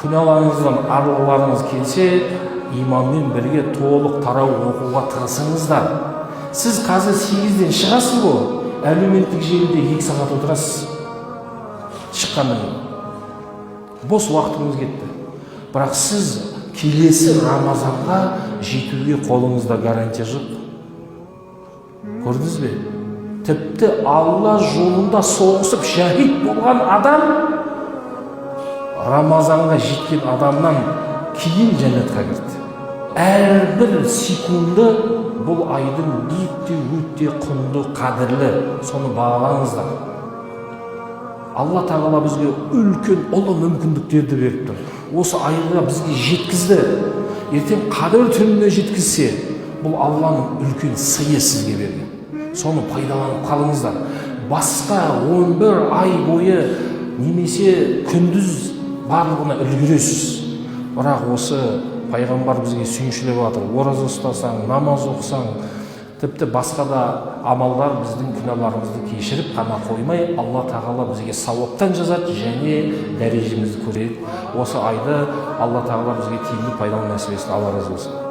күнәларыңыздан арылғыларыңыз келсе, иманмен бірге толық тарау оқуға тырысыңыздар. Сіз қазір 8-ден шығасыз ғой, әлеуметтік желіде 2 сағат отырасыз. Шыққаннан бос уақытыңыз кетті. Бірақ сіз келесі Рамазанға жетуге қолыңызда гарантия жоқ. Көрдіңіз бе? Тіпті Алла жолында соғысып шахид болған адам Рамазанға жеткен адамнан кейін жәннатқа кірді. Әрбір секунды бұл айдың өте құнды, қадірлі. Соны бағалаңыздар. Алла тағала бізге үлкен ұлы мүмкіндіктерді беріп тұр. Осы айға бізге жеткізді. Ертең қадір түніне жеткізсе, бұл Алланың үлкен сыйы сізге берген. Соны пайдаланып қалыңыздар. Басқа 11 ай бойы немесе күндіз барлығына үлгересіз. Бірақ осы пайғамбар бізге сүйіншілеп жатыр. Ораза ұстасаң, намаз оқысаң, тіпті басқа да амалдар біздің күнәларымызды кешіріп қана қоймай, Алла тағала бізге сауаптан жазады және дәрежемізді көреді. Осы айды Алла тағала бізге тиімді пайдалы нәсіп етсін. Алла разы болсын.